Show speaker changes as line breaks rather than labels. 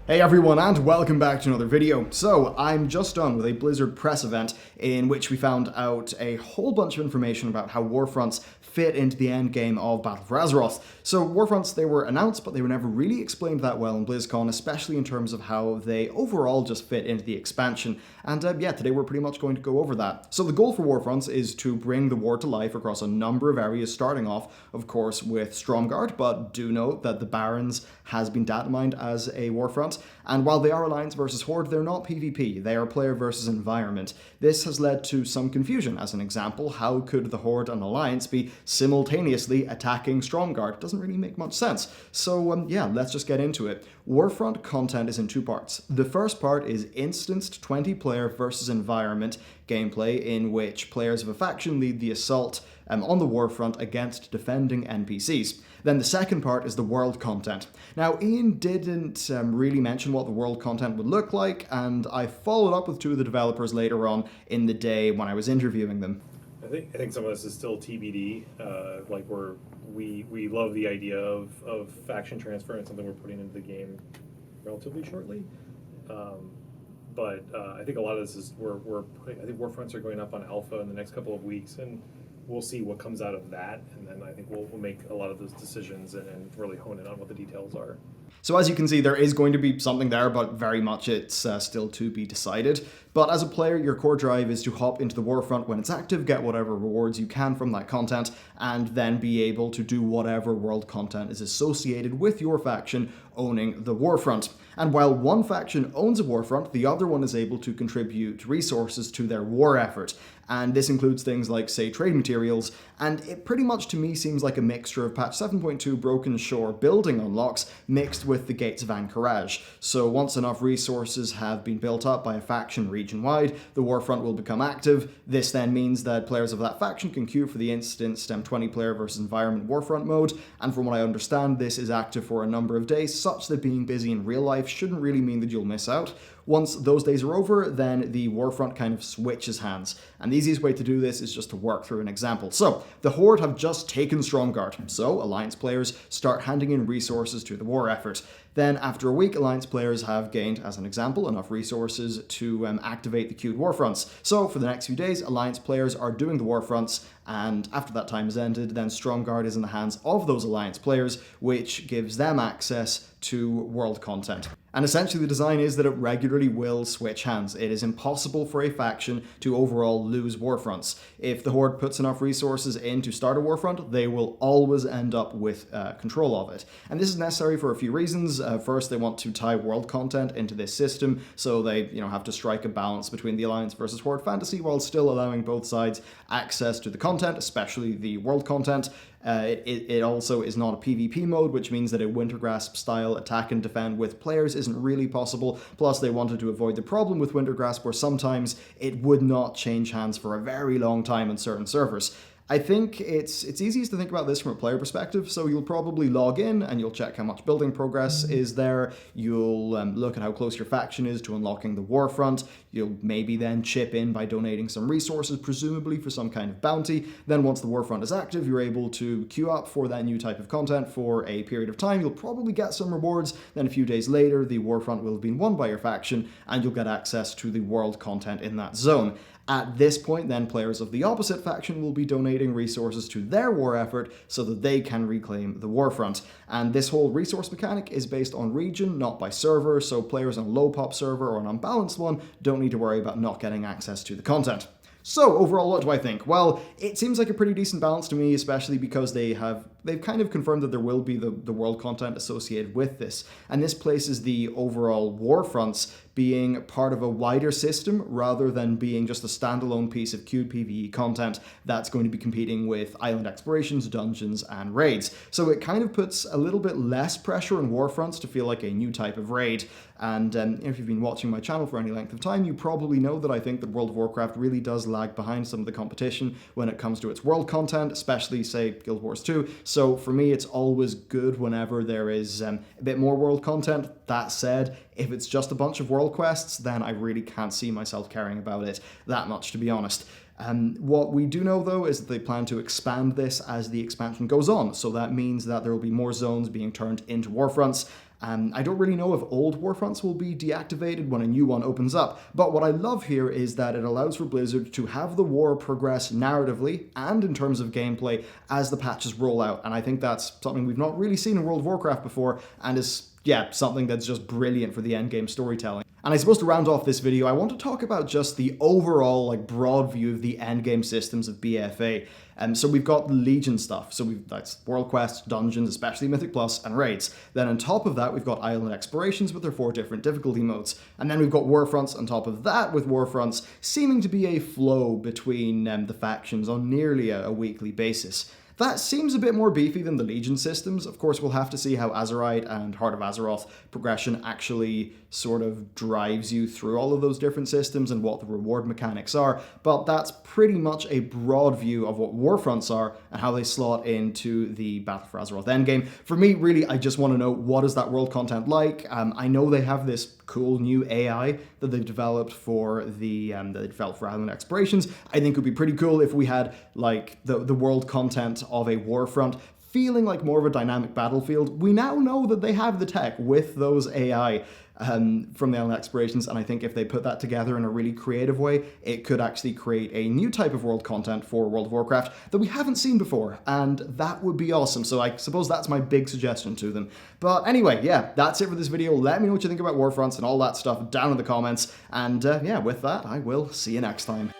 Hey everyone, and welcome back to another video. So, I'm just done with a Blizzard press event in which we found out a whole bunch of information about how Warfronts fit into the endgame of Battle for Azeroth. So, Warfronts, they were announced, but they were never really explained that well in Blizzcon, especially in terms of how they overall just fit into the expansion. And yeah, today we're pretty much going to go over that. So, the goal for Warfronts is to bring the war to life across a number of areas, starting off, of course, with Stromgarde, but do note that the Barrens has been data mined as a Warfront. And while they are Alliance versus Horde, they're not PvP, they are player versus environment. This has led to some confusion. As an example, how could the Horde and Alliance be simultaneously attacking Stromgarde? It doesn't really make much sense. So yeah, let's just get into it. Warfront content is in two parts. The first part is instanced 20-player versus environment gameplay in which players of a faction lead the assault on the Warfront against defending NPCs. Then the second part is the world content. Now, Ian didn't really mention what the world content would look like, and I followed up with two of the developers later on in the day when I was interviewing them.
I think some of this is still TBD. We love the idea of faction transfer and something we're putting into the game relatively shortly. But I think a lot of this is I think Warfronts are going up on alpha in the next couple of weeks, and we'll see what comes out of that, and then I think we'll make a lot of those decisions and really hone in on what the details are.
So as you can see, there is going to be something there, but very much it's still to be decided. But as a player, your core drive is to hop into the Warfront when it's active, get whatever rewards you can from that content, and then be able to do whatever world content is associated with your faction owning the Warfront. And while one faction owns a Warfront, the other one is able to contribute resources to their war effort. And this includes things like, say, trade materials, and it pretty much to me seems like a mixture of patch 7.2 Broken Shore building unlocks mixed with the Gates of Anchorage. So once enough resources have been built up by a faction region-wide, the Warfront will become active. This then means that players of that faction can queue for the instanced 20-player versus environment Warfront mode, and from what I understand, this is active for a number of days, such that being busy in real life shouldn't really mean that you'll miss out. Once those days are over, then the Warfront kind of switches hands. And the easiest way to do this is just to work through an example. So, the Horde have just taken Stromgarde, so Alliance players start handing in resources to the war effort. Then, after a week, Alliance players have gained, as an example, enough resources to activate the queued Warfronts. So, for the next few days, Alliance players are doing the Warfronts, and after that time has ended, then Stromgarde is in the hands of those Alliance players, which gives them access to world content. And essentially the design is that it regularly will switch hands. It is impossible for a faction to overall lose Warfronts. If the Horde puts enough resources in to start a Warfront, they will always end up with control of it. And this is necessary for a few reasons. First, they want to tie world content into this system, so they have to strike a balance between the Alliance versus Horde fantasy while still allowing both sides access to the content, especially the world content. It also is not a PvP mode, which means that a Wintergrasp style attack and defend with players isn't really possible. Plus, they wanted to avoid the problem with Wintergrasp where sometimes it would not change hands for a very long time on certain servers. I think it's easiest to think about this from a player perspective, so you'll probably log in and you'll check how much building progress is there, you'll look at how close your faction is to unlocking the Warfront, you'll maybe then chip in by donating some resources, presumably for some kind of bounty. Then once the Warfront is active, you're able to queue up for that new type of content for a period of time, you'll probably get some rewards, then a few days later the Warfront will have been won by your faction, and you'll get access to the world content in that zone. At this point, then, players of the opposite faction will be donating resources to their war effort so that they can reclaim the Warfront. And this whole resource mechanic is based on region, not by server, so players on a low-pop server or an unbalanced one don't need to worry about not getting access to the content. So, overall, what do I think? Well, it seems like a pretty decent balance to me, especially because they've kind of confirmed that there will be the world content associated with this. And this places the overall Warfronts being part of a wider system rather than being just a standalone piece of queued PvE content that's going to be competing with island explorations, dungeons, and raids. So it kind of puts a little bit less pressure on Warfronts to feel like a new type of raid. And if you've been watching my channel for any length of time, you probably know that I think that World of Warcraft really does lag behind some of the competition when it comes to its world content, especially, say, Guild Wars 2. So for me, it's always good whenever there is a bit more world content. That said, if it's just a bunch of world quests, then I really can't see myself caring about it that much, to be honest. What we do know, though, is that they plan to expand this as the expansion goes on. So that means that there will be more zones being turned into Warfronts. I don't really know if old Warfronts will be deactivated when a new one opens up, but what I love here is that it allows for Blizzard to have the war progress narratively and in terms of gameplay as the patches roll out, and I think that's something we've not really seen in World of Warcraft before, and is, yeah, something that's just brilliant for the endgame storytelling. And I suppose to round off this video, I want to talk about just the overall, broad view of the endgame systems of BFA. So we've got Legion stuff, so that's world quests, dungeons, especially Mythic Plus, and raids. Then on top of that, we've got island explorations with their 4 different difficulty modes. And then we've got Warfronts on top of that, with Warfronts seeming to be a flow between the factions on nearly a weekly basis. That seems a bit more beefy than the Legion systems. Of course, we'll have to see how Azerite and Heart of Azeroth progression actually sort of drives you through all of those different systems and what the reward mechanics are, but that's pretty much a broad view of what Warfronts are and how they slot into the Battle for Azeroth endgame. For me, really, I just want to know, what is that world content like? I know they have this cool new AI that they've developed for island explorations. I think it would be pretty cool if we had the world content of a Warfront feeling like more of a dynamic battlefield. We now know that they have the tech with those AI from the island explorations, and I think if they put that together in a really creative way, it could actually create a new type of world content for World of Warcraft that we haven't seen before, and that would be awesome. So I suppose that's my big suggestion to them. But anyway, yeah, that's it for this video. Let me know what you think about Warfronts and all that stuff down in the comments, and yeah, with that, I will see you next time.